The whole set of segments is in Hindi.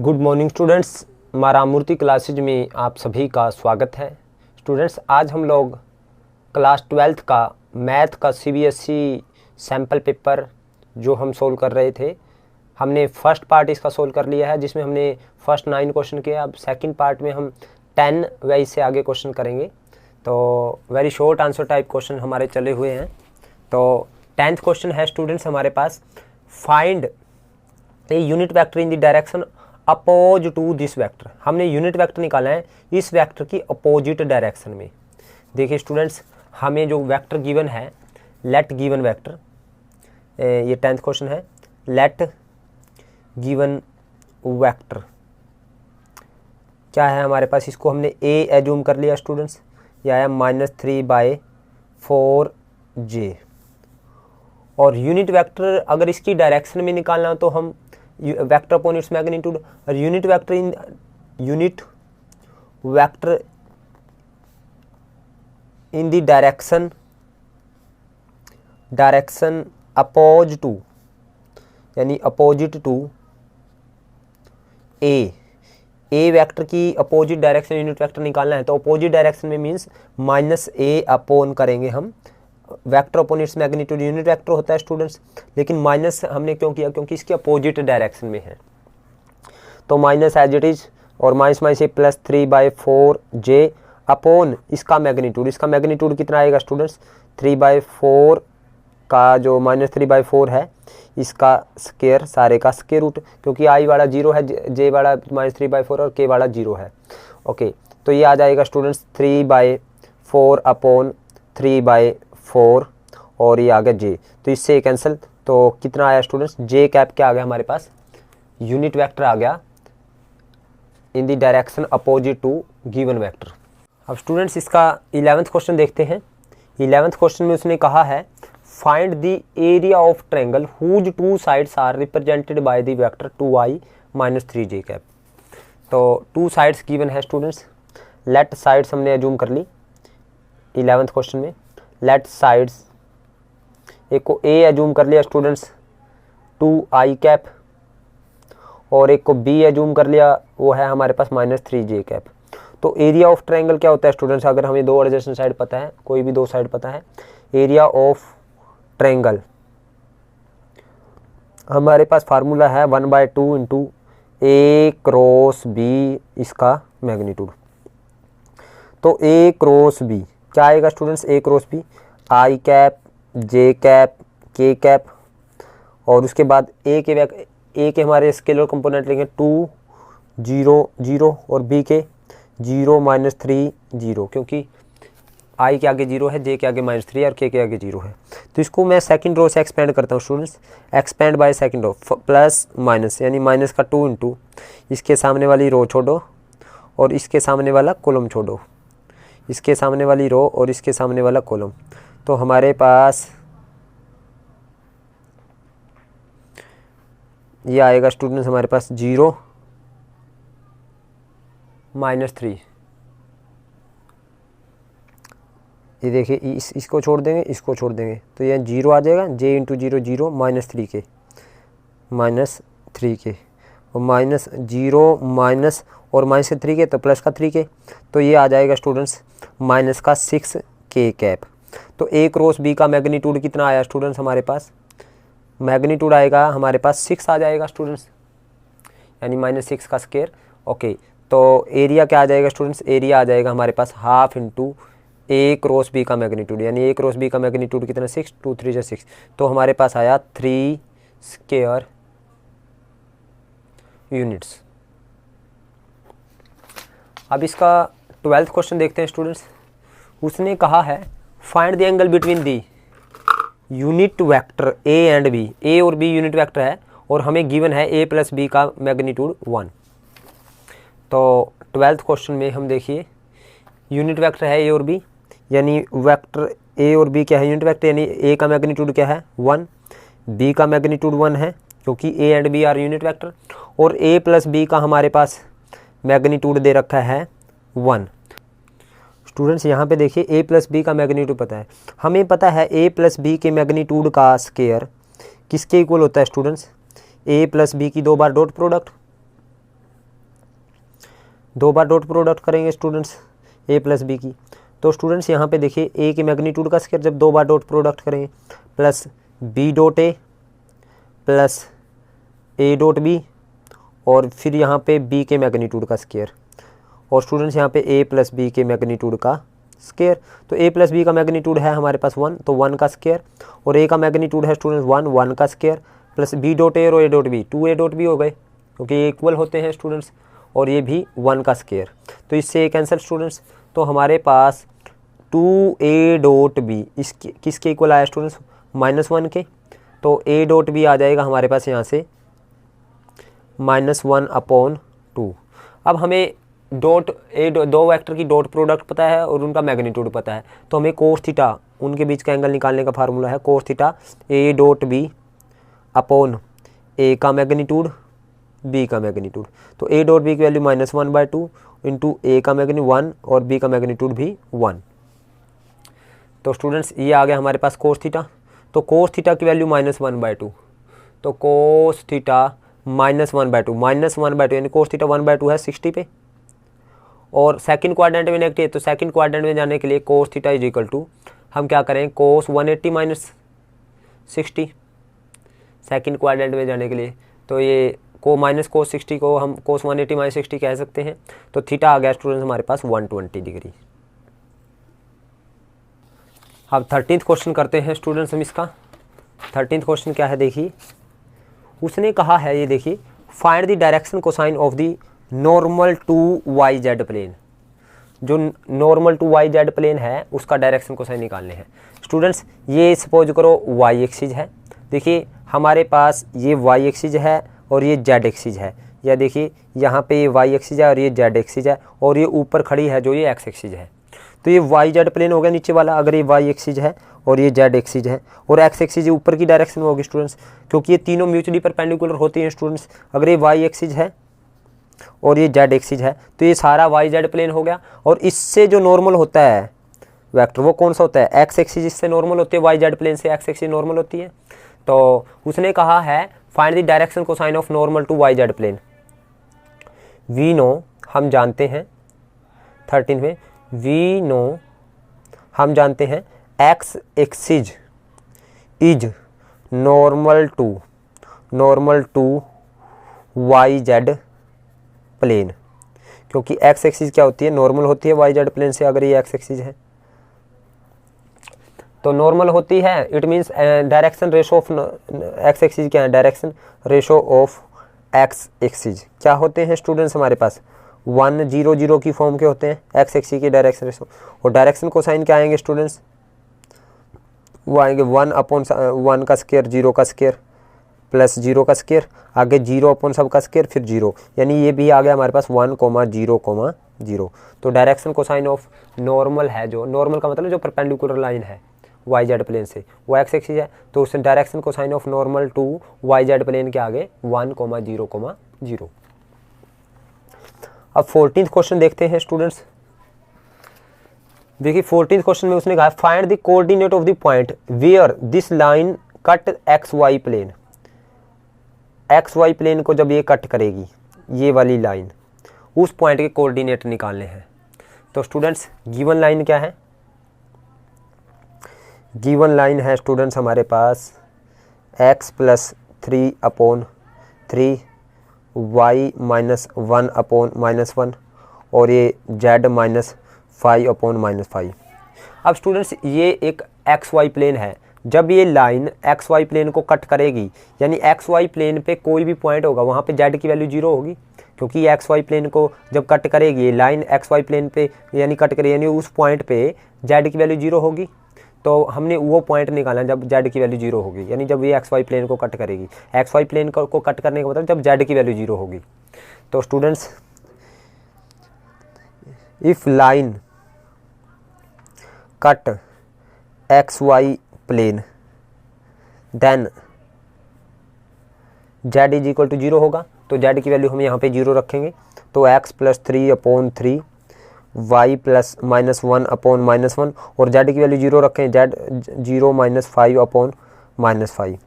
गुड मॉर्निंग स्टूडेंट्स, मारामूर्ति क्लासेज में आप सभी का स्वागत है। स्टूडेंट्स, आज हम लोग क्लास 12th का मैथ का सीबीएसई सैम्पल पेपर जो हम सोल्व कर रहे थे, हमने फर्स्ट पार्ट इसका सोल्व कर लिया है, जिसमें हमने फर्स्ट 9 क्वेश्चन किए। अब सेकंड पार्ट में हम 10 व इससे आगे क्वेश्चन करेंगे। तो very short answer type question हमारे चले हुए हैं। तो 10th क्वेश्चन है स्टूडेंट्स हमारे पास, find a unit vector in the direction oppose to this vector. हमने यूनिट वेक्टर निकाला है इस वेक्टर की अपोजिट डायरेक्शन में। देखिए स्टूडेंट्स, हमें जो वेक्टर गिवन है, लेट गिवन वेक्टर, ये 10th क्वेश्चन है। लेट गिवन वेक्टर क्या है हमारे पास, इसको हमने ए एज्यूम कर लिया स्टूडेंट्स, यह है -3/4j। और यूनिट वेक्टर अगर इसकी डायरेक्शन में निकालना तो हम वेक्टर अपॉन इट्स मैग्नीट्यूड, और unit vector in the direction oppose to, यानी अपोजिट टू ए वेक्टर की अपोजिट डायरेक्शन यूनिट वेक्टर निकालना है तो अपोजिट डायरेक्शन में मीन्स -a अपॉन करेंगे हम vector upon its magnitude. Unit vector होता है स्टूडेंट्स, लेकिन माइनस हमने क्यों किया, क्योंकि इसकी अपोजिट डायरेक्शन में है। तो माइनस एज इट इज, और माइनस से +3/4j अपॉन इसका मैग्नीट्यूड। इसका मैग्नीट्यूड कितना आएगा स्टूडेंट्स, 3/4 का जो -3/4 है इसका स्क्वायर, सारे का स्क्वायर रूट, क्योंकि i वाला 0 है, j वाला -3/4 और k वाला 0 है। ओके, तो ये आ जाएगा स्टूडेंट्स 3/4 अपॉन 3/4 और ये आ गया j, तो इससे कैंसिल। तो कितना आया स्टूडेंट्स, j कैप क्या आ गया हमारे पास, यूनिट वेक्टर आ गया in the direction opposite to given vector. अब स्टूडेंट्स इसका 11th क्वेश्चन देखते हैं। 11th क्वेश्चन में उसने कहा है, find the area of triangle whose two sides are represented by the vector 2i - 3j cap. तो टू साइड्स गिवन है स्टूडेंट्स, लेट साइड्स हमने एज्यूम कर ली 11th क्वेश्चन में। लेट साइड्स, एक को a एज्यूम कर लिया स्टूडेंट्स 2i कैप, और एक को b एज्यूम कर लिया, वो है हमारे पास -3j कैप। तो एरिया ऑफ ट्रायंगल क्या होता है स्टूडेंट्स, अगर हमें दो एडजेसेंट साइड पता है, कोई भी दो साइड पता है, एरिया ऑफ ट्रायंगल हमारे पास फार्मूला है 1/2 इंटू a क्रॉस b इसका मैग्नीट्यूड। तो a क्रॉस b क्या आएगा students, a cross b i cap, j cap, k cap, और उसके बाद a के हमारे स्केलर कंपोनेंट लेंगे 2 0 0 और b के 0 -3 0, क्योंकि i के आगे 0 है, j के आगे -3 और k के आगे 0 है। तो इसको मैं सेकंड रो से एक्सपेंड करता हूँ students, expand by second row, plus minus, यानी माइनस का 2 इंटू इसके सामने वाली रो छोड़ो और इसके सामने वाला कॉलम छोड़ो, इसके सामने वाली रो और इसके सामने वाला कॉलम। तो हमारे पास ये आएगा स्टूडेंट्स हमारे पास 0 -3। ये देखिए, इसको छोड़ देंगे, इसको छोड़ देंगे, तो ये 0 आ जाएगा, j इंटू 0 0 -3 के और -0 माइनस और -3 के, तो प्लस का 3 के, तो ये आ जाएगा स्टूडेंट्स -6k कैप। तो a क्रॉस b का मैग्नीट्यूड कितना आया स्टूडेंट्स हमारे पास, मैग्नीट्यूड आएगा हमारे पास 6 आ जाएगा स्टूडेंट्स, यानी -6 का स्क्वायर। ओके, तो एरिया क्या आ जाएगा स्टूडेंट्स, एरिया आ जाएगा हमारे पास half into a cross b का मैग्नीट्यूड, यानी a क्रॉस b का मैग्नीट्यूड कितना, 6, 2 3 6, तो हमारे पास आया 3 स्क्वायर यूनिट्स। अब इसका 12th क्वेश्चन देखते हैं स्टूडेंट्स। उसने कहा है, find the angle between the unit vector a and b। a और b यूनिट वेक्टर है और हमें गिवन है a + b का मैग्नीट्यूड 1। तो 12th क्वेश्चन में हम देखिए, यूनिट वेक्टर है a और b, यानी वेक्टर a और b क्या है, यूनिट वेक्टर, यानी a का मैग्नीट्यूड क्या है 1, b का मैग्नीट्यूड 1 है, क्योंकि a and b are unit vector, और a + b का हमारे पास मैग्नीट्यूड दे रखा है 1। स्टूडेंट्स यहाँ पे देखिए, a + b का मैग्नीट्यूड पता है, हमें पता है a + b के मैग्नीट्यूड का स्क्वायर किसके इक्वल होता है स्टूडेंट्स, a + b की 2 बार डॉट प्रोडक्ट, 2 बार डॉट प्रोडक्ट करेंगे स्टूडेंट्स ए प्लस बी की, तो स्टूडेंट्स यहाँ पे देखिए ए के मैग्नीट्यूड का स्क्वायर जब 2 बार डॉट प्रोडक्ट करेंगे plus B dot A plus A dot B और फिर यहाँ पे बी के मैग्नीट्यूड का स्क्वायर और स्टूडेंट्स यहाँ पे ए प्लस बी के मैग्नीट्यूड का स्क्वायर। तो ए प्लस बी का मैग्नीट्यूड है हमारे पास 1, तो 1 का स्क्वायर और ए का मैग्नीट्यूड है स्टूडेंट्स 1 का square plus B dot A और A dot B 2 A dot B हो गए क्योंकि ये इक्वल होते हैं स्टूडेंट्स और ये भी 1 का स्क्वायर, तो इससे कैंसिल स्टूडेंट्स। तो हमारे पास 2a डॉट बी इसके किसके इक्वल आया स्टूडेंट्स -1 के, तो a डॉट बी आ जाएगा हमारे पास यहाँ से -1/2। अब हमें डॉट ए दो वेक्टर की डॉट प्रोडक्ट पता है और उनका मैग्नीट्यूड पता है, तो हमें कोस थीटा उनके बीच का एंगल निकालने का फार्मूला है cos theta a dot B upon a का मैग्नीट्यूड b का मैग्नीट्यूड। तो a डॉट बी की वैल्यू -1/2 इंटू a का मैग्नीट्यूड 1 और b का मैग्नीट्यूड भी 1। तो स्टूडेंट्स ये आ गया हमारे पास कोस थीटा, तो कोस थीटा की वैल्यू -1/2, तो कोस थीटा -1/2 यानी कोस थीटा 1/2 है 60 पे और सेकंड क्वाड्रेंट में नेगेटिव, तो सेकंड क्वाड्रेंट में जाने के लिए cos theta is equal to हम क्या करें कोस 180 माइनस 60 सेकंड क्वाड्रेंट में जाने के लिए, तो ये को माइनस कोस 60 को हम कोस 180 माइनस 60 कह सकते हैं। तो थीटा आ गया स्टूडेंट्स हमारे पास 120 डिग्री। अब 13th क्वेश्चन करते हैं स्टूडेंट्स हम इसका। 13th क्वेश्चन क्या है देखिए, उसने कहा है ये देखिए find the direction cosine of the normal to Y Z plane. जो normal to Y Z plane है उसका डायरेक्शन कोसाइन निकालने हैं स्टूडेंट्स। ये सपोज करो वाई एक्सिस है, देखिए हमारे पास ये वाई एक्सिस है और ये जेड एक्सिस है, या देखिए यहाँ पे ये वाई एक्सिस है और ये जेड एक्सिस है और ये ऊपर खड़ी है जो ये एक्स एक्सिस है। तो ये वाई जेड प्लेन हो गया नीचे वाला, अगर ये वाई एक्सिस है और ये जेड एक्सिस है और एक्स एक्सिस ऊपर की डायरेक्शन में होगी स्टूडेंट्स, क्योंकि ये तीनों म्यूचुअली परपेंडिकुलर होती हैं स्टूडेंट्स। अगर ये वाई एक्सिस है और ये जेड एक्सिस है तो ये सारा वाई जेड प्लेन हो गया, और इससे जो नॉर्मल होता है वेक्टर वो कौन सा होता है एक्स एक्सिस, इससे नॉर्मल होती है वाई जेड प्लेन से एक्स एक्सिस नॉर्मल होती है। तो उसने कहा है find the direction cosine of normal to Y Z plane. We know हम जानते हैं 13 में वी नो हम जानते हैं X axis is normal to Y Z plane, क्योंकि एक्स एक्सिस क्या होती है नॉर्मल होती है वाई जेड प्लेन से। अगर ये एक्स एक्सिस है तो नॉर्मल होती है, it means direction ratio of x axis क्या है direction ratio of x axis क्या होते हैं स्टूडेंट्स हमारे पास 1 0 0 की फॉर्म के होते हैं एक्स एक्सिस की डायरेक्शन रेशो, और डायरेक्शन कोसाइन क्या आएंगे स्टूडेंट्स वो आएंगे 1/1 का स्क्वायर 0 का स्क्वायर प्लस 0 का स्क्वायर आगे 0 सब का स्क्वायर फिर 0, यानी ये भी आ गया हमारे पास 1,0,0। तो डायरेक्शन कोसाइन ऑफ नॉर्मल है, जो नॉर्मल का मतलब जो परपेंडिकुलर लाइन है वाई जेड प्लेन से वो एक्स एक्सिस है, तो उससे direction cosine of normal to Y Z plane के आगे 1,0,0। अब 14th क्वेश्चन देखते हैं स्टूडेंट्स। देखिए 14th क्वेश्चन में उसने कहा find the coordinate of the point where this line cut X Y plane. X Y plane को जब ये कट करेगी ये वाली लाइन, उस पॉइंट के कोऑर्डिनेट निकालने हैं। तो स्टूडेंट्स गिवन लाइन क्या है, गिवन लाइन है स्टूडेंट्स हमारे पास x + 3/3 y - 1/-1 और ये z - 5/-5। अब स्टूडेंट्स ये एक एक्स वाई प्लेन है, जब ये लाइन एक्स वाई प्लेन को कट करेगी यानी एक्स वाई प्लेन पे कोई भी पॉइंट होगा वहाँ पे z की वैल्यू 0 होगी, क्योंकि एक्स वाई प्लेन को जब कट करेगी ये लाइन एक्स वाई प्लेन पे यानी कट करेगी यानी उस पॉइंट पे z की वैल्यू 0 होगी। तो हमने वो पॉइंट निकाला जब z की वैल्यू 0 होगी, यानी जब ये एक्स वाई प्लेन को कट करेगी। एक्स वाई प्लेन को कट करने का मतलब जब z की वैल्यू 0 होगी। तो students if line cut X Y plane then z = 0 होगा, तो z की वैल्यू हम यहाँ पे 0 रखेंगे। तो x + 3/3 y + -1/-1 और z की वैल्यू 0 रखें, z 0 - 5/-5।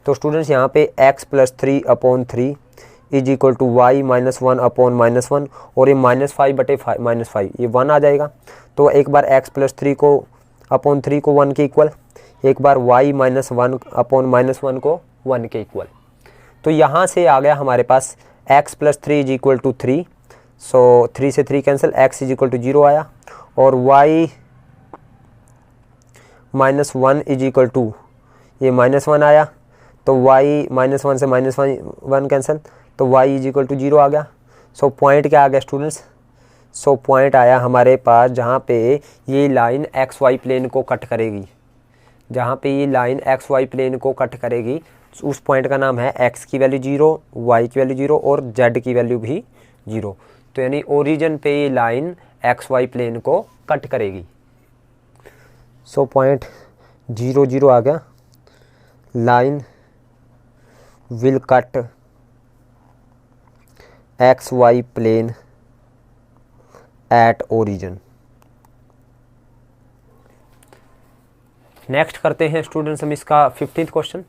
तो स्टूडेंट्स यहाँ पे x + 3/3 is equal to Y minus one upon minus one, और ये -5/5 -5 ये 1 आ जाएगा। तो एक बार x प्लस 3 को अपॉन 3 को 1 के इक्वल, एक बार y माइनस 1 अपॉन माइनस 1 को 1 के इक्वल। तो यहाँ से आ गया हमारे पास x plus 3 is equal to 3, so 3 से 3 cancel, x is equal to 0 आया, और y minus 1 is equal to ये -1 आया, तो y माइनस 1 से -1 कैंसिल, तो y इज इक्वल टू 0 आ गया। सो पॉइंट क्या आ गया स्टूडेंट्स? सो पॉइंट आया हमारे पास जहाँ पे ये लाइन एक्स वाई प्लेन को कट करेगी, जहाँ पे ये लाइन एक्स वाई प्लेन को कट करेगी उस पॉइंट का नाम है x की वैल्यू 0, y की वैल्यू 0 और z की वैल्यू भी 0। तो यानी ओरिजिन पे ये लाइन एक्स वाई प्लेन को कट करेगी। सो पॉइंट 0 0 आ गया, line will cut X Y plane at origin. Next करते हैं स्टूडेंट्स हम इसका 15th क्वेश्चन।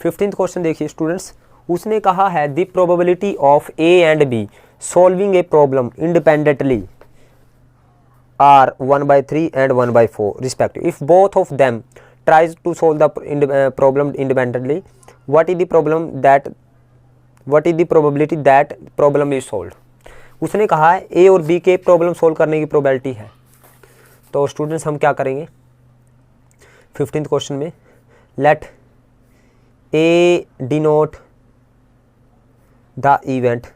15th क्वेश्चन देखिए स्टूडेंट्स, उसने कहा है the probability of A and B solving a problem independently are 1/3 and 1/4 respectively. If both of them tries to solve the problem independently, what is the probability that problem is solved? उसने कहा है ए और बी के प्रॉब्लम सोल्व करने की प्रोबेबिलिटी है। तो स्टूडेंट्स हम क्या करेंगे 15th क्वेश्चन में, let A denote the event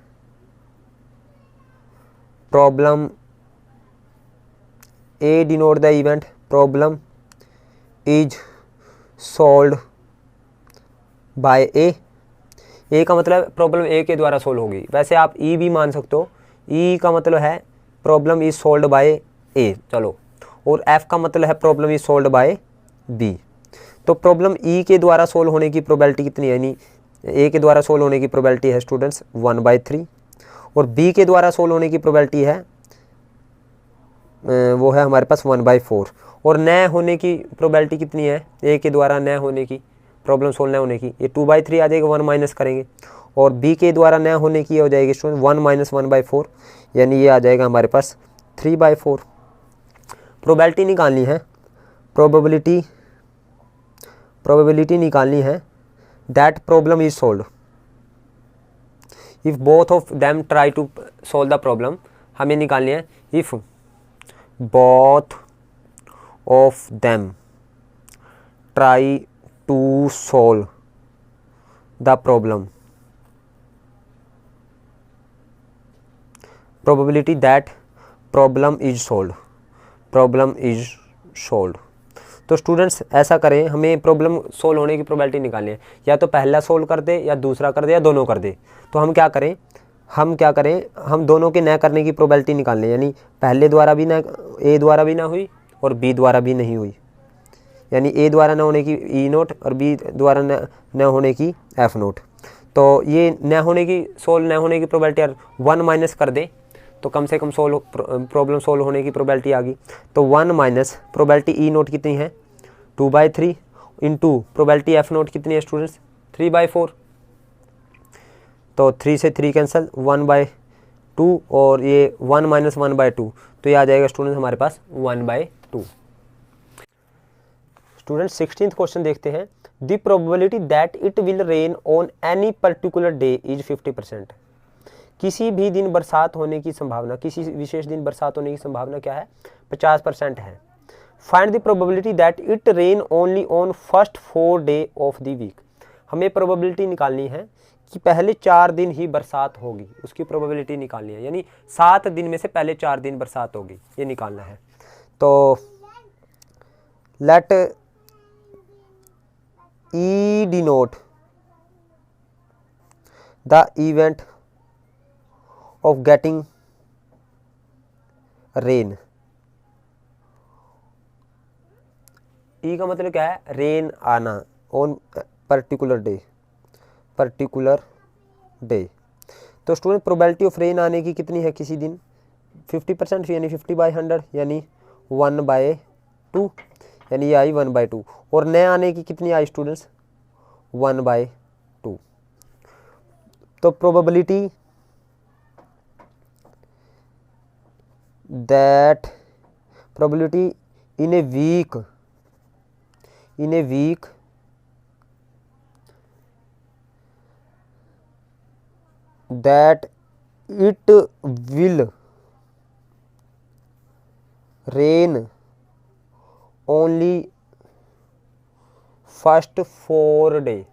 problem, A denote the event problem is solved by A का मतलब प्रॉब्लम ए के द्वारा सोल्व होगी, वैसे आप ई भी मान सकते हो, ई का मतलब है problem is solved by A, चलो, और एफ का मतलब है problem is solved by B. तो प्रॉब्लम ई के द्वारा सोल्व होने की प्रोबेबिलिटी कितनी है, यानी ए के द्वारा सोल्व होने की प्रोबेबिलिटी है स्टूडेंट्स 1/3, और बी के द्वारा सोल्व होने की प्रोबेबिलिटी है वो है हमारे पास 1/4, और न होने की प्रोबेबिलिटी कितनी है, ए के द्वारा न होने की प्रॉब्लम सोल्व न होने की, ये 2/3 आ जाएगा, 1 माइनस करेंगे, और बी के द्वारा न होने की हो जाएगी स्टूडेंट 1 - 1/4, यानी ये आ जाएगा हमारे पास 3/4। प्रोबेबिलिटी निकालनी है, प्रोबेबिलिटी निकालनी है that problem is solved if both of them try to solve the problem, हमें निकालनी है if both of them try to solve the problem, probability that problem is solved। तो स्टूडेंट्स ऐसा करें, हमें प्रॉब्लम सोल्व होने की प्रोबेबिलिटी निकालनी है, या तो पहला सोल्व कर दे या दूसरा कर दे या दोनों कर दे। तो हम क्या करें, हम दोनों के न करने की प्रोबेबिलिटी निकालनी है, यानी पहले द्वारा भी ना, ए द्वारा भी ना हुई और बी द्वारा भी नहीं हुई, यानी ए द्वारा न होने की ई नोट और बी द्वारा न होने की एफ नोट। तो ये न होने की प्रोबेबिलिटी यार 1 माइनस कर दे तो कम से कम प्रॉब्लम सोल्व होने की प्रोबेबिलिटी आ गई। तो 1 माइनस प्रोबेबिलिटी ई नोट कितनी है 2/3 इंटू प्रोबेबिलिटी एफ नोट कितनी है स्टूडेंट्स 3/4। तो 3 से 3 कैंसिल, 1/2, और ये 1 - 1/2, तो ये आ जाएगा स्टूडेंट्स हमारे पास 1/2। स्टूडेंट्स 16th क्वेश्चन देखते हैं, the probability that it will rain on any particular day is 50%। किसी भी दिन बरसात होने की संभावना, किसी विशेष दिन बरसात होने की संभावना क्या है 50% है। Find the probability that it rain only on first 4 day of the week. हमें प्रोबेबिलिटी निकालनी है कि पहले 4 दिन ही बरसात होगी, उसकी प्रोबेबिलिटी निकालनी है, यानी 7 दिन में से पहले 4 दिन बरसात होगी, ये निकालना है। तो let E denote the event of getting rain. E का मतलब क्या है, रेन आना ऑन पर्टिकुलर डे। तो स्टूडेंट प्रोबेबिलिटी ऑफ रेन आने की कितनी है किसी दिन 50%, यानी 50/100, यानी 1/2, यानी ये आई 1/2, और न आने की कितनी आई स्टूडेंट्स 1/2। तो probability that probability in a week that it will rain only first 4 day,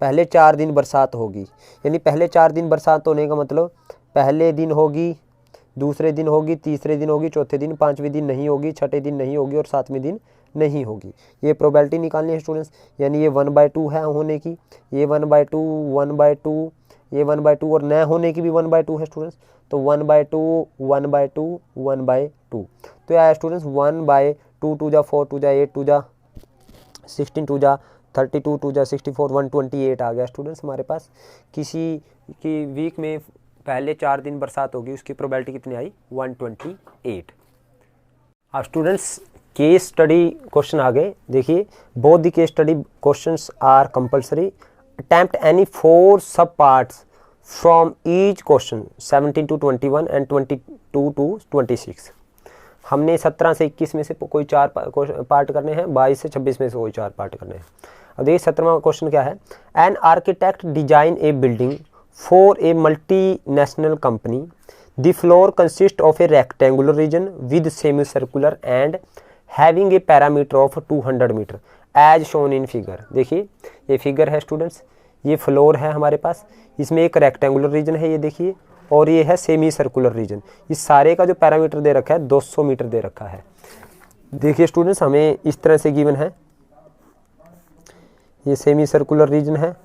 पहले 4 दिन बरसात होगी। यानी पहले 4 दिन बरसात होने का मतलब पहले दिन होगी, दूसरे दिन होगी, तीसरे दिन होगी, चौथे दिन, पांचवें दिन नहीं होगी, छठे दिन नहीं होगी और सातवें दिन नहीं होगी। ये प्रोबेबिलिटी निकालनी है स्टूडेंट्स। यानी ये 1/2 है होने की, ये 1/2, 1/2, ये 1/2 और न होने की भी 1/2 है स्टूडेंट्स। तो 1/2, 1/2, 1/2। तो यह है स्टूडेंट्स 1/2, 2 जा 4, 2 जा 8, 2 जा 16, 2 जा 32, 2 जा 64, 128 आ गया स्टूडेंट्स हमारे पास। किसी की वीक में पहले 4 दिन बरसात होगी, उसकी प्रोबेबिलिटी कितनी आई? 128। अब स्टूडेंट्स केस स्टडी क्वेश्चन आ गए। देखिए, both the case study questions are compulsory. Attempt any 4 sub parts from each question 17 to 21 and 22 to 26। हमने 17 से 21 में से कोई 4 पार्ट करने हैं, 22 से 26 में से कोई 4 पार्ट करने हैं। अब देखिए 17वां क्वेश्चन क्या है। An architect design A building for a multinational company. The floor consists of a rectangular region with semicircular and having a parameter of 200 meter as shown in figure। देखिए ये फिगर है स्टूडेंट्स, ये फ्लोर है हमारे पास, इसमें एक रेक्टेंगुलर रीजन है ये देखिए, और ये है सेमी सर्कुलर रीजन। इस सारे का जो पैरामीटर दे रखा है 200 मीटर दे रखा है। देखिए स्टूडेंट्स हमें इस तरह से गिवन है, ये सेमी सर्कुलर रीजन है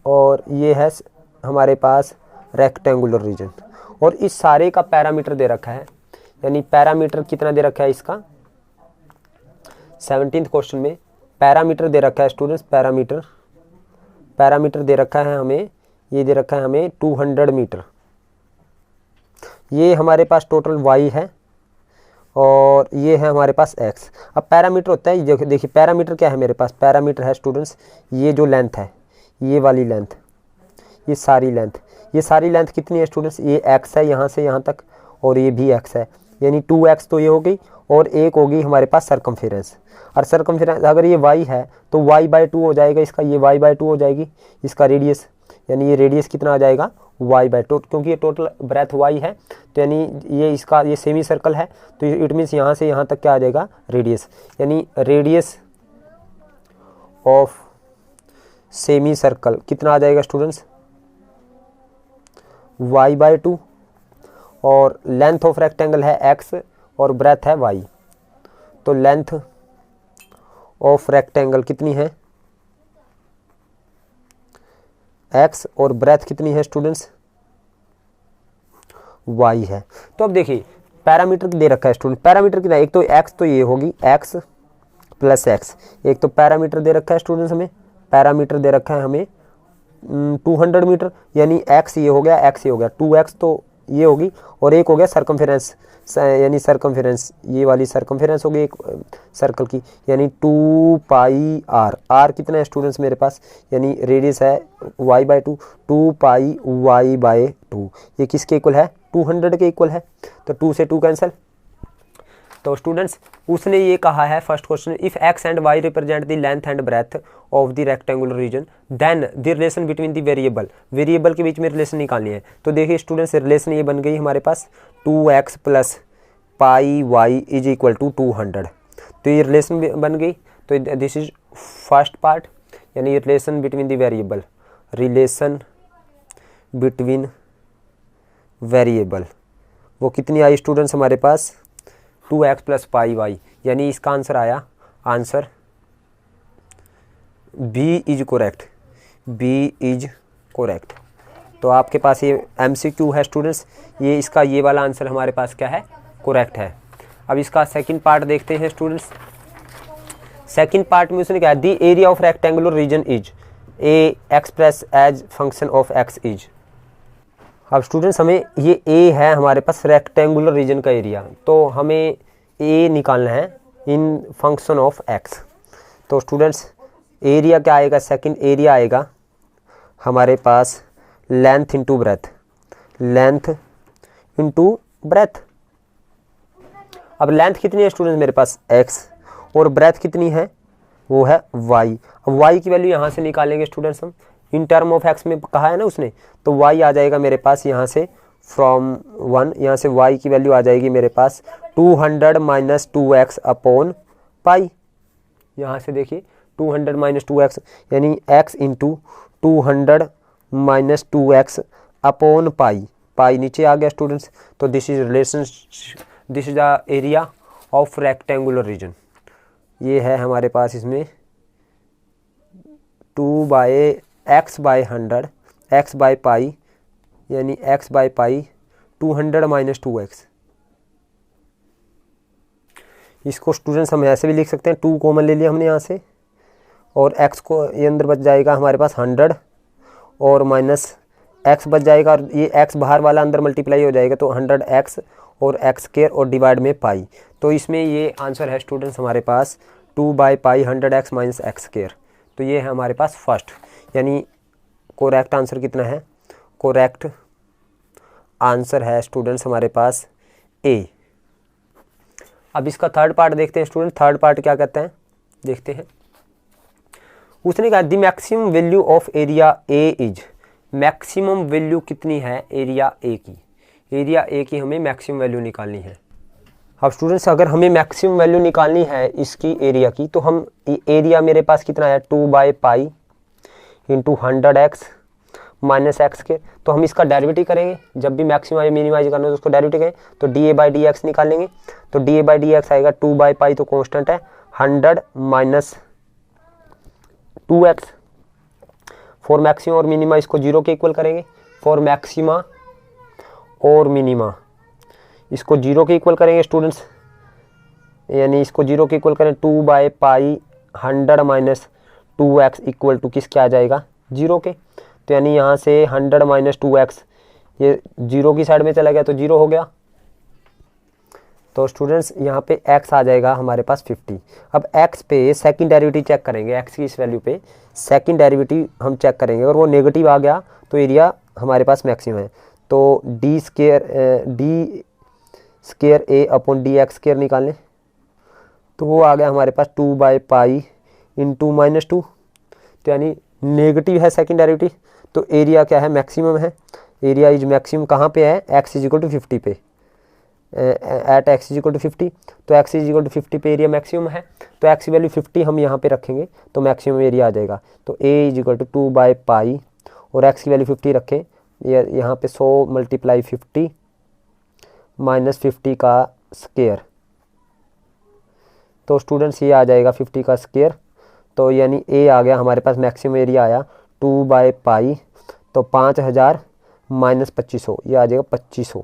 और ये है हमारे पास रेक्टेंगुलर रीजन, और इस सारे का पैरामीटर दे रखा है। यानी पैरामीटर कितना दे रखा है इसका, 17th क्वेश्चन में पैरामीटर दे रखा है स्टूडेंट्स। पैरामीटर दे रखा है हमें, ये दे रखा है हमें 200 मीटर। ये हमारे पास टोटल y है और ये है हमारे पास x। अब पैरामीटर होता है, देखिए पैरामीटर क्या है मेरे पास, पैरामीटर है स्टूडेंट्स ये जो लेंथ है, ये वाली लेंथ, ये सारी लेंथ कितनी है स्टूडेंट्स, ये x है यहाँ से यहाँ तक, और ये भी x है। यानी 2x तो ये हो गई, और एक होगी हमारे पास सरकमफेरेंस। और सरकमफेरेंस अगर ये y है तो y/2 हो जाएगा इसका, ये y/2 हो जाएगी इसका रेडियस। यानी ये रेडियस कितना आ जाएगा, y/2, क्योंकि ये टोटल ब्रेथ y है, तो यानी ये इसका ये सेमी सर्कल है, तो इट मीन्स यहाँ से यहाँ तक क्या आ जाएगा, रेडियस। यानी रेडियस ऑफ सेमी सर्कल कितना आ जाएगा स्टूडेंट्स, y/2, और लेंथ ऑफ रेक्टेंगल है x और ब्रेथ है y। तो लेंथ ऑफ रेक्टेंगल कितनी है, x, और ब्रेथ कितनी है स्टूडेंट्स, y है। तो अब देखिए पैरामीटर दे रखा है स्टूडेंट, पैरामीटर कितना है, एक तो x तो ये होगी x प्लस x, एक तो पैरामीटर दे रखा है स्टूडेंट्स हमें, पैरामीटर दे रखा है हमें 200 मीटर। यानी x ये हो गया, x ये हो गया, 2x तो ये होगी, और एक हो गया सरकमफेरेंस, यानी सरकमफेरेंस ये वाली सरकमफेरेंस होगी एक सर्कल की, यानी 2πr। r कितना है स्टूडेंट्स मेरे पास, यानी रेडियस है y/2, 2πy/2। ये किसके इक्वल है, 200 के इक्वल है। तो 2 से 2 कैंसिल। तो स्टूडेंट्स उसने ये कहा है first question, if x and y represent the length and breadth of the rectangular region then the relation between the variable के बीच में रिलेशन निकालनी है। तो देखिए स्टूडेंट्स रिलेशन ये बन गई हमारे पास 2x plus pi y is equal to 200। तो ये रिलेशन बन गई। तो दिस इज फर्स्ट पार्ट, यानी रिलेशन बिटवीन द वेरिएबल, वो कितनी आई स्टूडेंट्स हमारे पास 2x प्लस पाई y। यानी इसका आंसर आया, आंसर B इज कोरेक्ट। तो आपके पास ये MCQ है स्टूडेंट्स, ये इसका ये वाला आंसर हमारे पास क्या है, कोरेक्ट है। अब इसका सेकंड पार्ट देखते हैं स्टूडेंट्स। सेकंड पार्ट में उसने कहा the area of rectangular region is a express as function of x is. अब स्टूडेंट्स हमें ये A है हमारे पास रेक्टेंगुलर रीजन का एरिया, तो हमें A निकालना है इन फंक्शन ऑफ x। तो स्टूडेंट्स एरिया क्या आएगा, सेकंड एरिया आएगा हमारे पास length into breadth, length into breadth. अब लेंथ कितनी है स्टूडेंट मेरे पास x, और ब्रेथ कितनी है, वो है y। अब y की वैल्यू यहाँ से निकालेंगे स्टूडेंट्स हम, इन टर्म ऑफ x में कहा है ना उसने, तो y आ जाएगा मेरे पास यहाँ से फ्रॉम 1, यहाँ से y की वैल्यू आ जाएगी मेरे पास 200 माइनस 2x अपॉन पाई। यहाँ से देखिए 200 माइनस 2x यानी x into 200 minus 2x upon pi, pi नीचे आ गया स्टूडेंट्स। तो this is relation, this is the area of rectangular region. ये है हमारे पास इसमें 2 by x by 100 x by pi यानी x by pi 200 minus 2x। इसको स्टूडेंट्स हम ऐसे भी लिख सकते हैं, 2 कॉमन ले लिया हमने यहाँ से, और x को ये अंदर बच जाएगा हमारे पास 100 और माइनस x बच जाएगा, और ये x बाहर वाला अंदर मल्टीप्लाई हो जाएगा, तो 100x और x स्क्वायर और डिवाइड में पाई। तो इसमें ये आंसर है स्टूडेंट्स हमारे पास 2 by pi 100x minus x square. तो ये है हमारे पास फर्स्ट, यानी कोरेक्ट आंसर कितना है, कोरेक्ट आंसर है स्टूडेंट्स हमारे पास ए। अब इसका थर्ड पार्ट देखते हैं स्टूडेंट, थर्ड पार्ट क्या कहते हैं देखते हैं। उसने कहा the maximum value of area A is, maximum value कितनी है एरिया ए की, एरिया ए की हमें मैक्सिमम वैल्यू निकालनी है। अब स्टूडेंट्स अगर हमें मैक्सिमम वैल्यू निकालनी है इसकी एरिया की, तो हम एरिया मेरे पास कितना है 2 by pi into 100x minus x के, तो हम इसका डेरिवेटिव करेंगे, जब भी मैक्सिमाइज मिनिमाइज करना है तो उसको डेरिवेटिव करें, तो D A by D x निकालेंगे, तो D A by D x आएगा 2 बाई पाई तो कॉन्स्टेंट है 100 माइनस 2x। फॉर मैक्सिमा और मिनिमा इसको 0 के इक्वल करेंगे, फॉर मैक्सिमा और मिनिमा इसको 0 के इक्वल करेंगे स्टूडेंट्स, यानी इसको 0 के इक्वल करें 2 by pi 100 minus 2x equal to किसके आ जाएगा 0 के। तो यानी यहाँ से 100 माइनस 2x ये 0 की साइड में चला गया तो 0 हो गया। तो स्टूडेंट्स यहाँ पे x आ जाएगा हमारे पास 50। अब x पे सेकंड डेरिवेटिव चेक करेंगे, x की इस वैल्यू पे सेकंड डेरिवेटिव हम चेक करेंगे, अगर वो नेगेटिव आ गया तो एरिया हमारे पास मैक्सिमम है। तो डी स्केयर ए अपॉन डी एक्स स्केयर निकाल लें, तो वो आ गया हमारे पास 2 बाई पाई इंटू माइनस 2, तो यानी नेगेटिव है सेकंड डेरिवेटिव, तो एरिया क्या है मैक्सिमम है, एरिया इज मैक्सिमम कहाँ पे है x इज इक्वल टू 50 पे, at x is equal to 50, तो x इज इक्वल टू 50 पे एरिया मैक्सिमम है, तो x की वैल्यू 50 हम यहाँ पे रखेंगे तो मैक्सिमम एरिया आ जाएगा। तो a is equal to 2 by pi और x की वैल्यू 50 रखें, यहाँ पे 100 मल्टीप्लाई 50 माइनस 50 का स्केयर, तो स्टूडेंट्स ये आ जाएगा 50 का स्केयर, तो यानी a आ गया हमारे पास मैक्सिमम एरिया आया 2 बाई पाई, तो 5000 माइनस 2500 ये आ जाएगा 2500।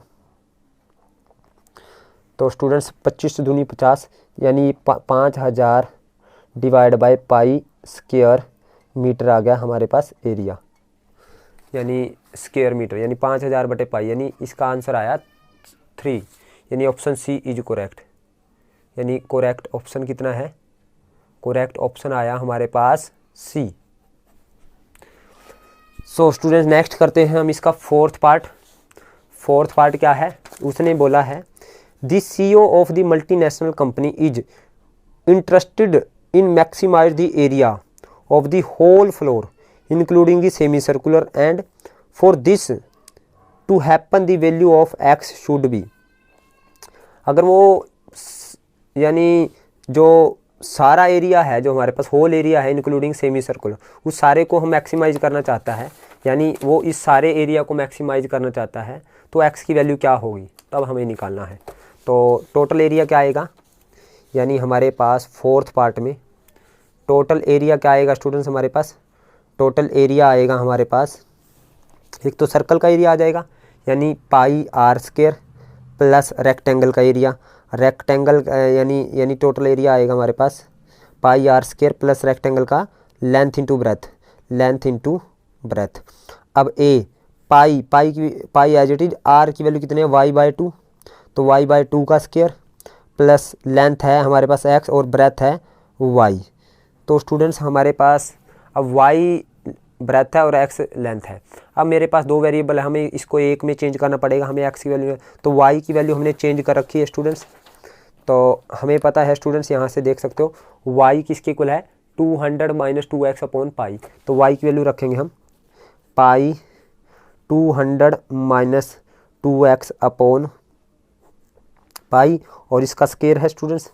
तो स्टूडेंट्स 25 दूनी 50 यानी 5000 divide by pi square metre आ गया हमारे पास एरिया, यानी स्क्वायर मीटर, यानी 5000 बटे पाई, यानी इसका आंसर आया 3, यानी ऑप्शन सी इज करेक्ट, यानी करेक्ट ऑप्शन कितना है, करेक्ट ऑप्शन आया हमारे पास सी। सो स्टूडेंट्स नेक्स्ट करते हैं हम इसका फोर्थ पार्ट। फोर्थ पार्ट क्या है, उसने बोला है the CEO of the multinational company is interested in maximize the area of the whole floor including the semi circular and for this to happen the value of x should be. अगर वो यानी जो सारा एरिया है जो हमारे पास होल एरिया है इंक्लूडिंग सेमी सर्कुलर, उस सारे को हम मैक्सिमाइज करना चाहता है, यानी वो इस सारे एरिया को मैक्सिमाइज करना चाहता है, तो x की वैल्यू क्या होगी तब हमें निकालना है। तो टोटल एरिया क्या आएगा, यानी हमारे पास फोर्थ पार्ट में टोटल एरिया क्या आएगा स्टूडेंट्स, हमारे पास टोटल एरिया आएगा हमारे पास, एक तो सर्कल का एरिया आ जाएगा यानी पाई आर स्क्वायर प्लस रेक्टेंगल का एरिया, रेक्टेंगल यानी टोटल एरिया आएगा हमारे पास पाई आर स्क्वायर प्लस रेक्टेंगल का length into breadth, length into breadth. अब ए पाई एज इट इज, आर की वैल्यू कितनी है y/2, तो y/2 का स्क्वायर प्लस लेंथ है हमारे पास x और ब्रेथ है y, तो स्टूडेंट्स हमारे पास अब y ब्रेथ है और x लेंथ है। अब मेरे पास दो वेरिएबल है, हमें इसको एक में चेंज करना पड़ेगा, हमें x की वैल्यू, तो y की वैल्यू हमने चेंज कर रखी है स्टूडेंट्स। तो हमें पता है स्टूडेंट्स, यहाँ से देख सकते हो y किसके इक्वल है 200 माइनस 2x अपॉन पाई। तो y की वैल्यू रखेंगे हम पाई 200 माइनस 2x अपॉन पाई, और इसका स्केयर है स्टूडेंट्स,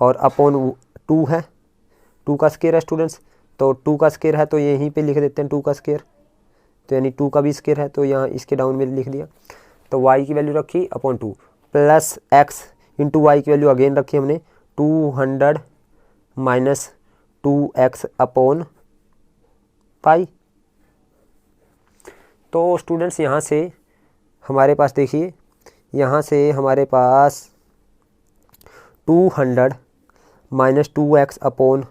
और अपॉन 2 है, 2 का स्केयर है स्टूडेंट्स। तो 2 का स्केयर है तो यहीं पे लिख देते हैं 2 का स्केयर, तो यानी 2 का भी स्केयर है, तो यहाँ इसके डाउन में लिख दिया। तो y की वैल्यू रखी upon 2 plus x into y की वैल्यू अगेन रखी हमने 200 माइनस 2x अपॉन पाई। तो स्टूडेंट्स यहाँ से हमारे पास देखिए, यहाँ से हमारे पास 200 minus 2x upon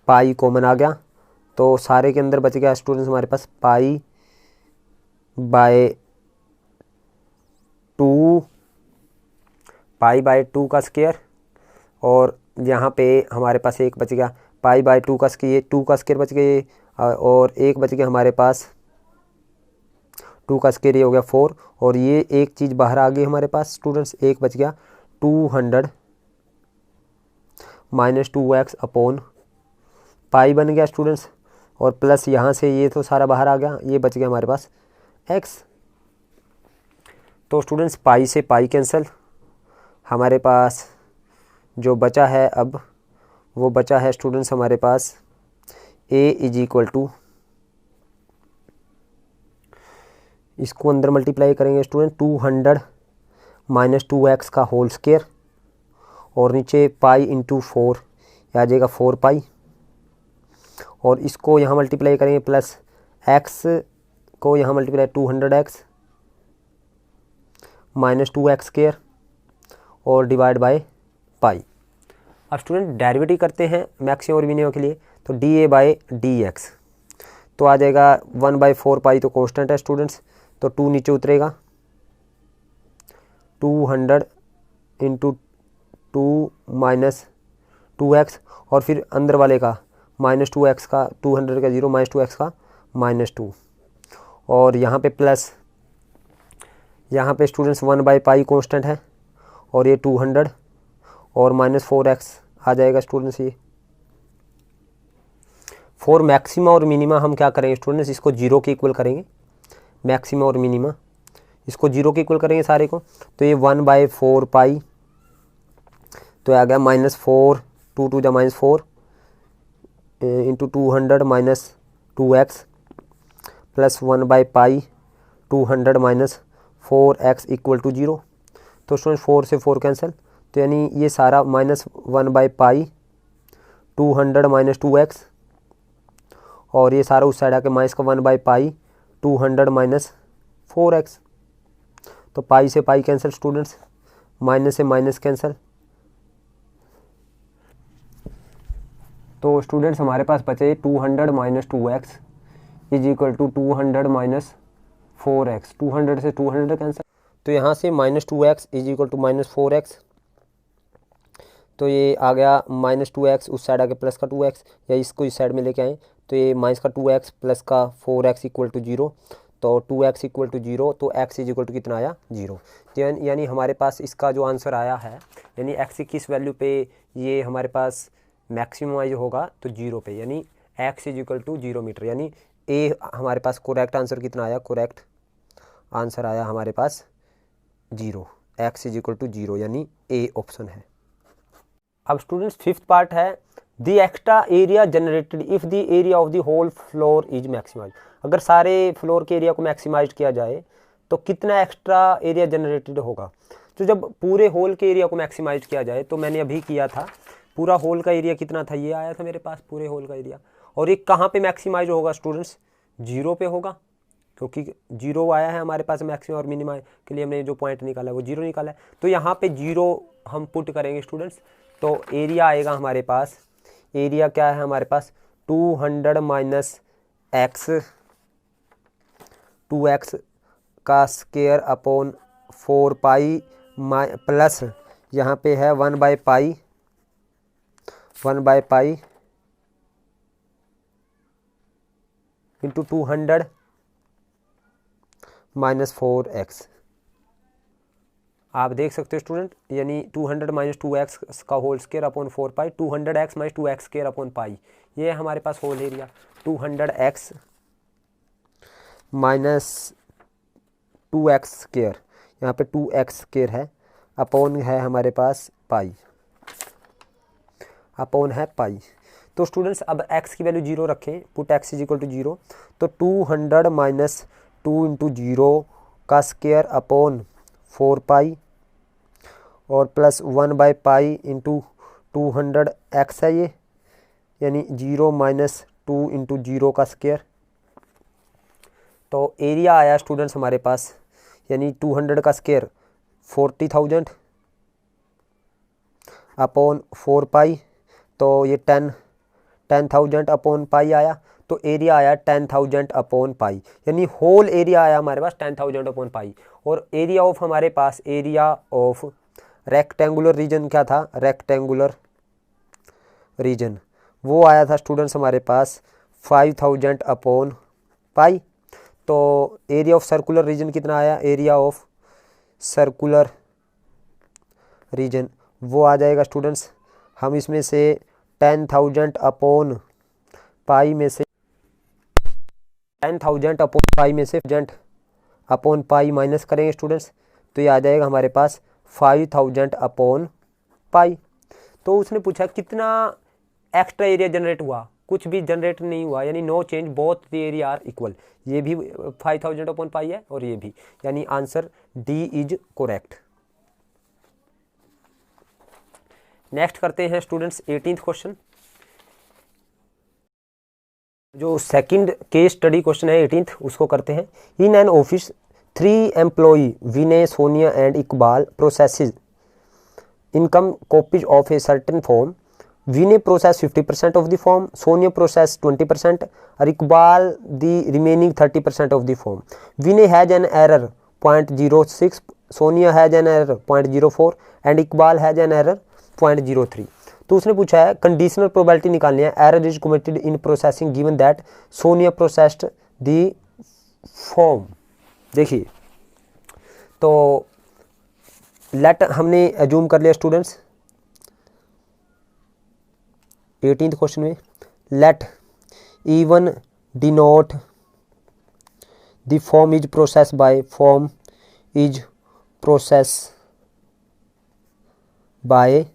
pi common आ गया, तो सारे के अंदर बच गया स्टूडेंट्स हमारे पास पाई बाय 2, पाई बाय 2 का स्केयर, और यहाँ पे हमारे पास एक बच गया पाई बाय 2 का स्केयर, 2 का स्केयर बच गए, और एक बच गया हमारे पास 2 का स्केयर, ये हो गया 4, और ये एक चीज़ बाहर आ गई हमारे पास स्टूडेंट्स, एक बच गया 200 माइनस 2x अपॉन पाई बन गया स्टूडेंट्स, और प्लस यहाँ से ये तो सारा बाहर आ गया, ये बच गया हमारे पास x। तो स्टूडेंट्स पाई से पाई कैंसिल, हमारे पास जो बचा है अब वो बचा है स्टूडेंट्स हमारे पास a इज इक्वल टू, इसको अंदर मल्टीप्लाई करेंगे स्टूडेंट 200 माइनस 2x का होल स्केयर, और नीचे पाई इंटू 4 आ जाएगा 4 पाई, और इसको यहाँ मल्टीप्लाई करेंगे प्लस x को यहाँ multiply 200x minus 2x square और डिवाइड बाय पाई। अब स्टूडेंट डेरिवेटिव करते हैं मैक्सिमम और मिनिमम के लिए, तो dA बाय dx तो आ जाएगा 1/4 पाई, तो कांस्टेंट है स्टूडेंट्स, तो 2 नीचे उतरेगा 200 इंटू 2 माइनस 2x, और फिर अंदर वाले का माइनस 2x का 200 का 0 माइनस 2x का माइनस 2, और यहाँ पे प्लस, यहाँ पे स्टूडेंट्स 1/पाई कांस्टेंट है, और ये 200 और माइनस 4x आ जाएगा स्टूडेंट्स। ये फॉर मैक्सिमा और मिनिमा हम क्या करेंगे स्टूडेंट्स, इसको 0 के इक्वल करेंगे, मैक्सिमा और मिनिमा इसको 0 के इक्वल करेंगे सारे को, तो ये 1/4 पाई, तो आ गया -4 2 to the -4 into 200 minus 2x plus 1/पाई 200 माइनस 4x इक्वल टू 0। तो स्टूडेंट 4 से 4 कैंसिल, तो यानी ये सारा -1/पाई 200 माइनस 2x, और ये सारा उस साइड आके माइनस का 1/पाई 200 माइनस 4x, तो पाई से पाई कैंसिल स्टूडेंट्स, माइनस से माइनस कैंसिल, तो स्टूडेंट्स हमारे पास बचे 200 minus 2x is equal to 200 minus 4x, 200 से 200 कैंसिल, तो यहाँ से -2x is equal to -4x, तो ये आ गया -2x, उस साइड आके प्लस का 2x, या इसको इस साइड में लेके आए, तो ये माइनस का 2x प्लस का 4x इक्वल टू 0, तो 2x इक्वल टू 0, तो x इज इक्वल टू कितना आया 0। तो यानी हमारे पास इसका जो आंसर आया है, यानी x की किस वैल्यू पे ये हमारे पास मैक्सिमाइज होगा, तो 0 पे, यानी x is equal to 0 metre, यानी a हमारे पास करेक्ट आंसर कितना आया, करेक्ट आंसर आया हमारे पास 0, x इज इक्वल टू 0, यानी a ऑप्शन है। अब स्टूडेंट्स फिफ्थ पार्ट है, the extra area generated if the area of the whole floor is maximize. अगर सारे फ्लोर के एरिया को मैक्सिमाइज किया जाए तो कितना एक्स्ट्रा एरिया जनरेटेड होगा। तो जब पूरे होल के एरिया को मैक्सिमाइज किया जाए, तो मैंने अभी किया था, पूरा होल का एरिया कितना था, ये आया था मेरे पास पूरे होल का एरिया, और ये कहाँ पे मैक्सिमाइज होगा स्टूडेंट्स, 0 पे होगा, क्योंकि 0 आया है हमारे पास मैक्सिमम और मिनिमम के लिए, हमने जो पॉइंट निकाला है वो 0 निकाला है, तो यहाँ पे 0 हम पुट करेंगे स्टूडेंट्स, तो एरिया आएगा हमारे पास, एरिया क्या है हमारे पास 200 माइनस x 2x का स्केयर अपॉन 4 पाई प्लस यहाँ पे है 1/पाई इंटू 200 माइनस 4x। आप देख सकते हो स्टूडेंट, यानी 200 माइनस 2x का whole square upon 4 pi, 200x minus 2x square upon pi, ये हमारे पास whole area. 200x minus 2x square, यहाँ पे 2x स्क्वायर है, अपॉन है हमारे पास पाई, अपॉन है पाई। तो स्टूडेंट्स अब x की वैल्यू 0 रखें, put x is equal to 0, तो 200 माइनस 2 इंटू 0 का स्क्वायर अपॉन 4 पाई और plus 1 by pi into 200x है ये, यानी 0 माइनस 2 इंटू 0 का स्क्वायर। तो एरिया आया स्टूडेंट्स हमारे पास, यानी 200 का स्क्वायर 40,000 अपॉन 4 पाई, तो ये 10,000 अपॉन पाई आया, तो एरिया आया 10,000 अपॉन पाई, यानी होल एरिया आया हमारे पास 10,000 अपॉन पाई। और एरिया ऑफ हमारे पास, एरिया ऑफ रेक्टेंगुलर रीजन क्या था, रेक्टेंगुलर रीजन वो आया था स्टूडेंट्स हमारे पास 5,000 अपॉन पाई। तो एरिया ऑफ सर्कुलर रीजन कितना आया, एरिया ऑफ सर्कुलर रीजन वो आ जाएगा स्टूडेंट्स, हम इसमें से 10,000 अपॉन पाई में से 10,000 अपॉन पाई में से अपॉन पाई माइनस करेंगे स्टूडेंट्स, तो ये आ जाएगा हमारे पास 5,000 अपॉन पाई। तो उसने पूछा कितना एक्स्ट्रा एरिया जनरेट हुआ, कुछ भी जनरेट नहीं हुआ, यानी no change, both the area are equal. ये भी 5,000 अपॉन पाई है और ये भी, यानी answer D is correct. Next करते हैं स्टूडेंट्स 18th क्वेश्चन, जो सेकंड केस स्टडी क्वेश्चन है 18th, उसको करते हैं। In an office 3 employee Vinay, Sonia and Iqbal processes income copies of a certain form. Vinay process 50% of the form, Sonia process 20%, or Iqbal the remaining 30% of the form. Vinay has an error 0.06, Sonia has an error 0.04 and Iqbal has an error 0.03. तो उसने पूछा है कंडीशनल प्रोबेबिलिटी निकालनी है, error is committed in processing given that Sonia processed the form. देखिए, तो लेट हमने एज्यूम कर लिया स्टूडेंट्स 18th क्वेश्चन में, let E1 denote the form is process by, form is process by,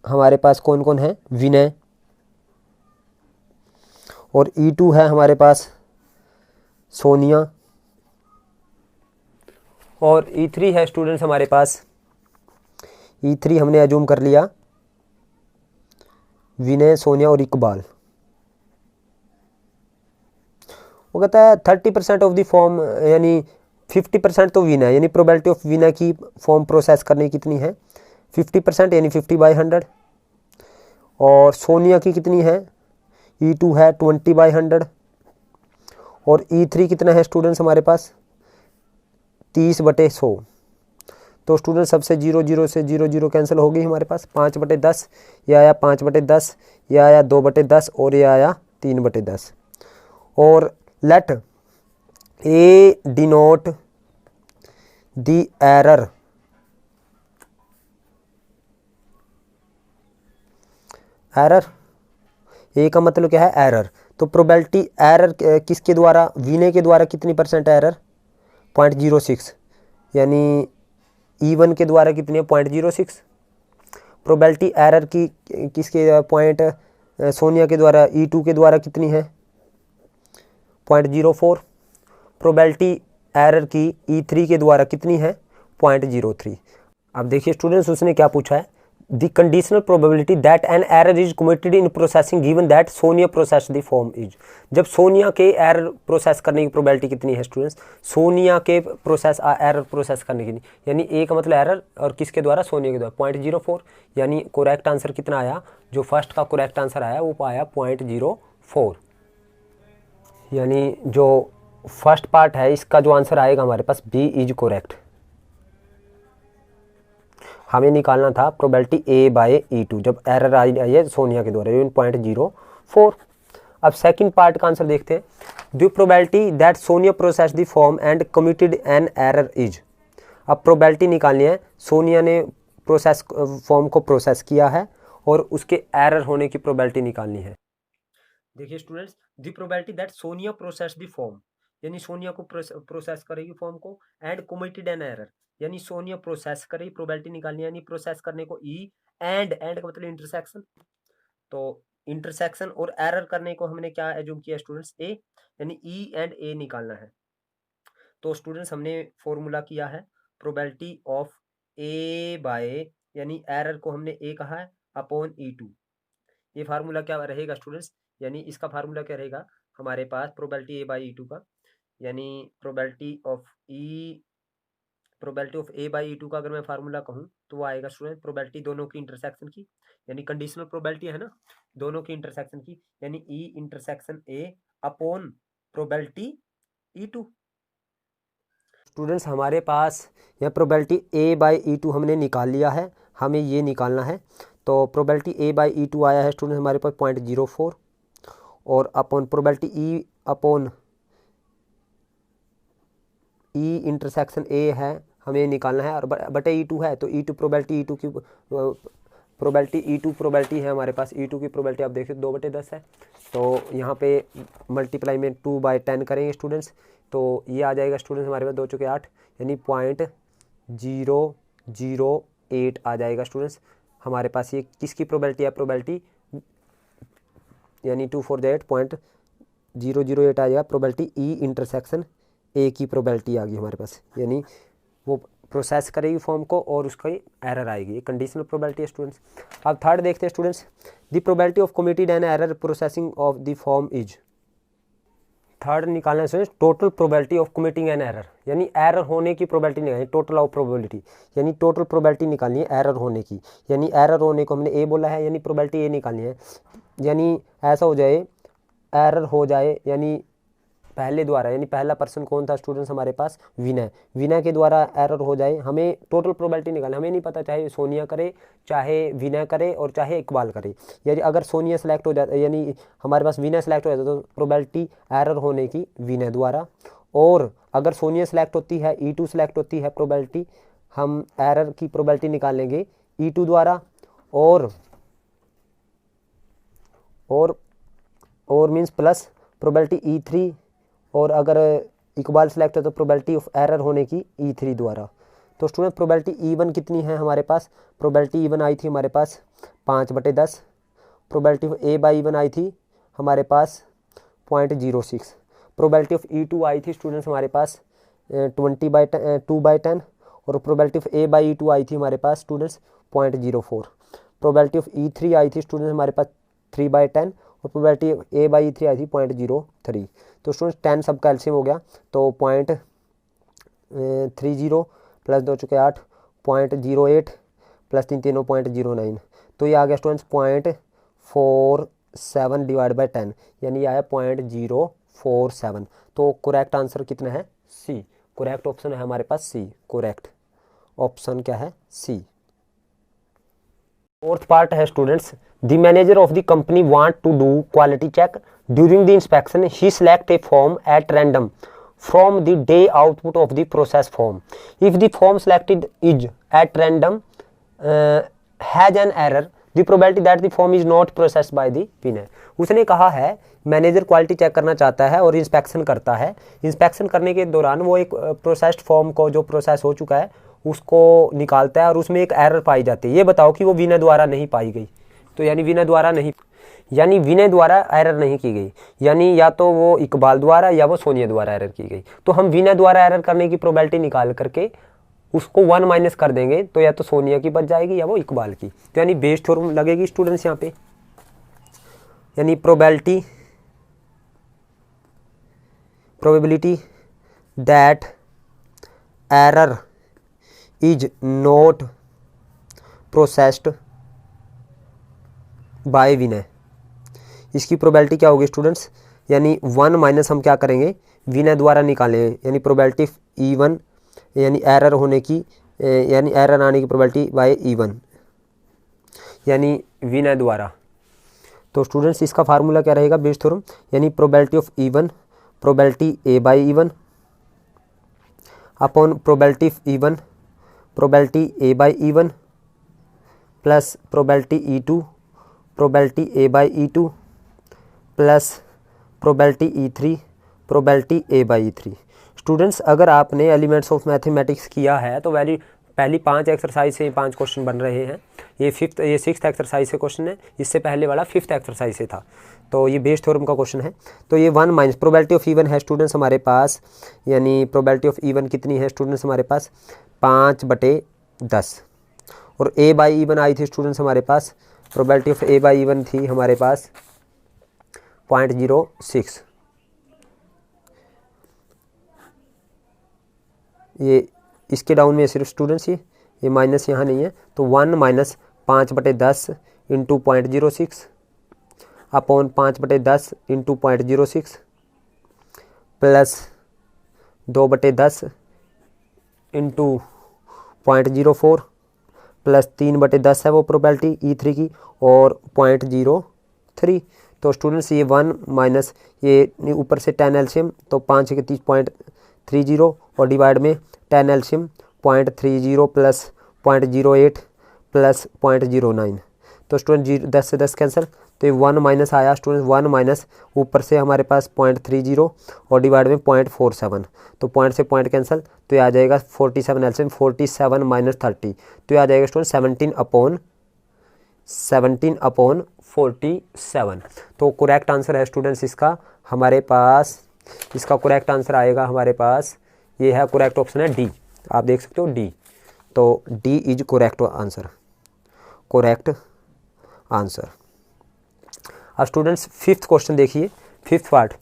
हमारे पास कौन कौन है, विनय, और E2 है हमारे पास सोनिया, और E3 है स्टूडेंट्स हमारे पास, E3 हमने एज्यूम कर लिया विनय, सोनिया और इकबाल। वो कहता है 30% ऑफ द फॉर्म, यानी 50% तो विनय, यानी प्रोबेबिलिटी ऑफ विनय की फॉर्म प्रोसेस करने की कितनी है 50%, यानी 50/100, और सोनिया की कितनी है, E2 है 20/100, और E3 कितना है स्टूडेंट्स हमारे पास 30/100। तो स्टूडेंट सबसे 0 से 0 कैंसिल हो गई हमारे पास, 5/10, ये आया 5/10, ये आया 2/10 और ये आया 3/10। और let A denote the error, error A का मतलब क्या है, एरर। तो प्रोबेबिलिटी एरर किसके द्वारा, विनय के द्वारा कितनी परसेंट एरर 0.06, यानी E1 के द्वारा कितनी है 0.06। प्रोबेबिलिटी एरर की किसके पॉइंट, सोनिया के द्वारा, E2 के द्वारा कितनी है 0.04। प्रोबेबिलिटी एरर की E3 के द्वारा कितनी है 0.03। अब देखिए स्टूडेंट्स उसने क्या पूछा है, the conditional probability that an error is committed in processing given that Sonia process the form is. जब सोनिया के एरर प्रोसेस करने की प्रोबेबिलिटी कितनी है स्टूडेंट्स, सोनिया के प्रोसेस एरर प्रोसेस करने की, यानी ए का मतलब एरर, और किसके द्वारा, सोनिया के द्वारा 0.04, यानी करेक्ट आंसर कितना आया, जो फर्स्ट का करेक्ट आंसर आया वो आया 0.04, यानी जो फर्स्ट पार्ट है इसका जो आंसर आएगा हमारे पास बी इज करेक्ट। हमें निकालना था प्रोबेबिलिटी A/E2 जब एरर आई है सोनिया के द्वारा 0.04। अब सेकंड पार्ट का आंसर देखते हैं। The probability that Sonia process the form and committed an error is. अब प्रोबेबिलिटी निकालनी है, सोनिया ने प्रोसेस फॉर्म को प्रोसेस किया है और उसके एरर होने की प्रोबेबिलिटी निकालनी है। देखिए students, the probability that Sonia process the form, यानी सोनिया को प्रोसेस करेगी फॉर्म को, एंड कमिटेड एन एरर, यानी सोनिया प्रोसेस करेगी, प्रोबेबिलिटी निकालनी है, यानी प्रोसेस करने को ई, एंड का मतलब इंटरसेक्शन, तो इंटरसेक्शन और एरर करने को हमने क्या एज्यूम किया स्टूडेंट्स, ए, यानी ई एंड ए निकालना है। तो स्टूडेंट्स हमने फॉर्मूला किया है प्रोबेबिलिटी ऑफ ए बाय, यानी एरर को हमने ए कहा है, अपॉन E2। ये फार्मूला क्या रहेगा स्टूडेंट्स, यानी इसका फार्मूला क्या रहेगा हमारे पास प्रोबेबिलिटी ए बाई E2 का, यानी probability of A by E2 का अगर मैं फार्मूला कहूँ तो वो आएगा स्टूडेंट प्रोबेबिलिटी दोनों की इंटरसेक्शन की, यानी कंडीशनल प्रोबेबिलिटी है ना, दोनों की इंटरसेक्शन की, यानी E intersection A upon probability E2। Students हमारे पास यह प्रोबेबिलिटी ए बाई E2 हमने निकाल लिया है, हमें ये निकालना है। तो प्रोबेबिलिटी ए बाई E2 आया है स्टूडेंट हमारे पास 0.04, और upon probability E upon E intersection A है, हमें निकालना है, और बटे E2 है, तो E2 प्रोबेबिलिटी E2 की प्रोबेबिलिटी है हमारे पास, E2 की प्रोबेबिलिटी आप देखिए 2/10 है, तो यहाँ पे मल्टीप्लाई में 2/10 करेंगे स्टूडेंट्स, तो ये आ जाएगा स्टूडेंट्स हमारे पास 2 चौके 8, यानी 0.008 आ जाएगा स्टूडेंट्स हमारे पास। ये किसकी प्रोबेबिलिटी है, प्रोबेबिलिटी यानी 2 4 8.008 आ जाएगा, प्रोबेबिलिटी ई इंटरसेक्शन ए की प्रोबेबिलिटी आ गई हमारे पास, यानी वो प्रोसेस करेगी फॉर्म को और उसका एरर आएगी, ये कंडीशनल प्रोबेबिलिटी है स्टूडेंट्स। अब थर्ड देखते हैं students, the probability of committed an error processing of the form is. Third निकालना है students total probability of committing an error, यानी एरर होने की प्रोबेबिलिटी निकालनी, टोटल ऑफ प्रोबेबिलिटी, यानी टोटल प्रोबेबिलिटी निकालनी है एरर होने की, यानी एरर होने को हमने ए बोला है, यानी प्रोबेबिलिटी ए निकालनी है, यानी ऐसा हो जाए एरर हो जाए, यानी पहले द्वारा, यानी पहला पर्सन कौन था स्टूडेंट्स हमारे पास, विनय के द्वारा एरर हो जाए, हमें टोटल प्रोबेबिलिटी निकालना, हमें नहीं पता चाहे सोनिया करे, चाहे विनय करे, और चाहे इकबाल करे, यानी अगर सोनिया सेलेक्ट हो जाता, यानी हमारे पास विनय सेलेक्ट हो जाता तो प्रोबेबिलिटी एरर होने की विनय द्वारा, और अगर सोनिया सेलेक्ट होती है, E2 सेलेक्ट होती है, प्रोबेबिलिटी हम एरर की प्रोबेबिलिटी निकालेंगे E2 द्वारा, और मीन्स प्लस प्रोबेबिलिटी E3, और अगर इकबाल सेलेक्ट है तो प्रोबेबिलिटी ऑफ एरर होने की E3 द्वारा। तो स्टूडेंट प्रोबेबिलिटी E1 कितनी है हमारे पास, प्रोबेबिलिटी E1 आई थी हमारे पास 5/10, probability of A by E1 आई थी हमारे पास 0.06, प्रोबेबिलिटी ऑफ E2 आई थी स्टूडेंट्स हमारे पास 2/10, और probability of A by E2 आई थी हमारे पास स्टूडेंट्स 0.04, प्रोबेबिलिटी ऑफ E3 आई थी स्टूडेंट्स हमारे पास 3/10, और प्रोबेबिलिटी ए बाई E3 आई थी 0.03। तो स्टूडेंट्स 10 सबका एलसीएम हो गया, तो 0.30 प्लस 2 चुके 8 0.08 प्लस 3 तीनों 0.09, तो ये आ गया स्टूडेंट्स 0.47 डिवाइड बाई 10, यानी ये आया 0.047। तो करेक्ट आंसर कितना है, सी, करेक्ट ऑप्शन है हमारे पास सी, करेक्ट ऑप्शन क्या है, सी। फोर्थ पार्ट है students, the manager of the company want to do quality check during the inspection, he select a form at random from the day output of the process form. If the form selected is at random has an error, the probability that the form is not processed by the winner. उसने कहा है मैनेजर क्वालिटी चेक करना चाहता है और इंस्पेक्शन करता है, इंस्पेक्शन करने के दौरान वो एक प्रोसेस्ड फॉर्म को जो प्रोसेस हो चुका है उसको निकालता है और उसमें एक एरर पाई जाती है, ये बताओ कि वो विनय द्वारा नहीं पाई गई, तो यानी विनय द्वारा एरर नहीं की गई, यानी या तो वो इकबाल द्वारा या वो सोनिया द्वारा एरर की गई, तो हम विनय द्वारा एरर करने की प्रोबेबिलिटी निकाल करके उसको 1 माइनस कर देंगे, तो या तो सोनिया की बच जाएगी या वो इकबाल की, तो यानी बेस थ्योरम लगेगी स्टूडेंट्स यहाँ पे, यानी probability that error is not processed by Vinay, इसकी प्रोबेबिलिटी क्या होगी स्टूडेंट्स, यानी 1 माइनस हम क्या करेंगे विनय द्वारा निकालें, यानी प्रोबेबिलिटी E1 यानी एरर होने की, यानी एरर आने की प्रोबेबिलिटी बाय E1 यानी विनय द्वारा, तो स्टूडेंट्स इसका फार्मूला क्या रहेगा, बेस थ्योरम, यानी probability of event, probability A by event upon probability of event, probability A by event plus probability E two, probability A by E two plus probability E three, probability A by E three. Students अगर आपने एलिमेंट्स ऑफ मैथमेटिक्स किया है तो पहली 5 एक्सरसाइज से 5 क्वेश्चन बन रहे हैं। ये 6th एक्सरसाइज से क्वेश्चन है, इससे पहले वाला 5th एक्सरसाइज से था। तो ये बेस थ्योरम का क्वेश्चन है। तो ये 1 माइनस प्रोबेबिलिटी ऑफ इवन है स्टूडेंट्स हमारे पास, यानी प्रोबेबिलिटी ऑफ इवन कितनी है स्टूडेंट्स हमारे पास 5/10, और ए बाई इवन आई थी स्टूडेंट्स हमारे पास, probability of A by even थी हमारे पास 0.06। ये इसके डाउन में सिर्फ स्टूडेंट्स ये माइनस यहाँ नहीं है, तो 1 minus 5/10 into 0.06 upon 5/10 into 0.06 plus 2/10 into 0.04 plus 3/10 है वो प्रोबेबिलिटी E3 की, और 0.03। तो स्टूडेंट्स ये 1 माइनस ये ऊपर से 10 एलसीएम, तो 5 के 30.30 और डिवाइड में 10 एलसीएम 0.30 प्लस 0.08 प्लस 0.09। तो स्टूडेंट 10 से 10 कैंसिल, तो ये 1 माइनस आया स्टूडेंट, 1 माइनस ऊपर से हमारे पास 0.30 और डिवाइड में 0.47, तो पॉइंट से पॉइंट कैंसिल, तो ये आ जाएगा 47 एलसीएम 47 माइनस 30, तो ये आ जाएगा स्टूडेंट 17/47। तो करेक्ट आंसर है स्टूडेंट्स इसका हमारे पास, इसका करेक्ट आंसर आएगा हमारे पास, ये है करेक्ट ऑप्शन है डी, आप देख सकते हो डी। तो D is correct answer, correct answer. अब स्टूडेंट्स 5th क्वेश्चन देखिए, 5th part,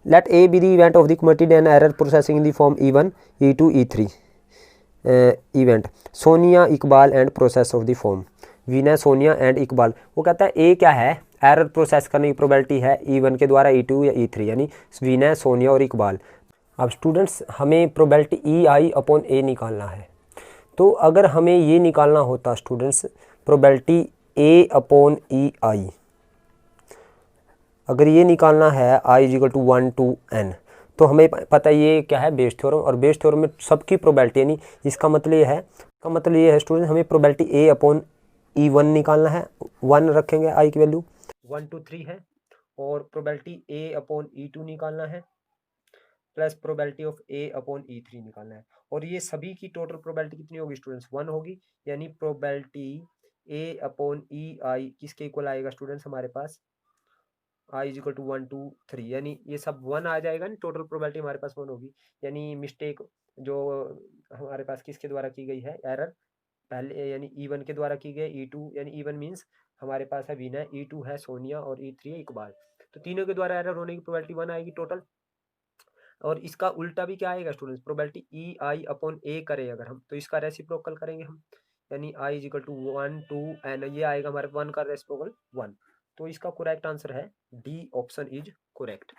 let A B the event of the committed and error processing in the form E1 E2 E3 event Sonia Iqbal and process of the form Vinay Sonia and Iqbal. वो कहता है ए क्या है, एरर प्रोसेस करने की प्रोबेबिलिटी है E1 के द्वारा E2 या E3, यानी विनय सोनिया और इकबाल। अब स्टूडेंट्स हमें प्रोबेबिलिटी EI/A निकालना है, तो अगर हमें ये निकालना होता स्टूडेंट्स प्रोबेबिलिटी A/EI, अगर ये निकालना है I = 1 to n, तो हमें पता है ये क्या है, बेस थ्योरम, और बेस थ्योरम में सबकी प्रोबेबिलिटी, यानी इसका मतलब ये है स्टूडेंट हमें प्रोबेबिलिटी A/E1 निकालना है। 1 रखेंगे I की वैल्यू 1 to 3 है, और प्रोबेबिलिटी A/E2 निकालना है प्लस प्रोबेबिलिटी ऑफ A/E3 निकालना है, और ये सभी की टोटल प्रोबेबिलिटी कितनी होगी स्टूडेंट्स 1 होगी, यानी प्रोबेबिलिटी A/EI किसके इक्वल आएगा स्टूडेंट्स हमारे पास I = 1 to 3, यानी ये सब 1 आ जाएगा ना, टोटल प्रोबेबिलिटी हमारे पास 1 होगी, यानी मिस्टेक जो हमारे पास किसके द्वारा की गई है एरर, पहले यानी E1 के द्वारा की गई, E2 यानी E1 मीन्स हमारे पास है विनय, E2 है सोनिया और E3 है इकबाल, तो तीनों के द्वारा एरर होने की प्रोबेबिलिटी 1 आएगी टोटल। और इसका उल्टा भी क्या आएगा स्टूडेंट्स, प्रोबेबिलिटी EI/A करें अगर हम, तो इसका रेसिप्रोकल करेंगे हम, यानी I = 1 to n, ये आएगा हमारे 1 का रेसिप्रोकल 1। तो इसका करेक्ट आंसर है डी, ऑप्शन इज करेक्ट।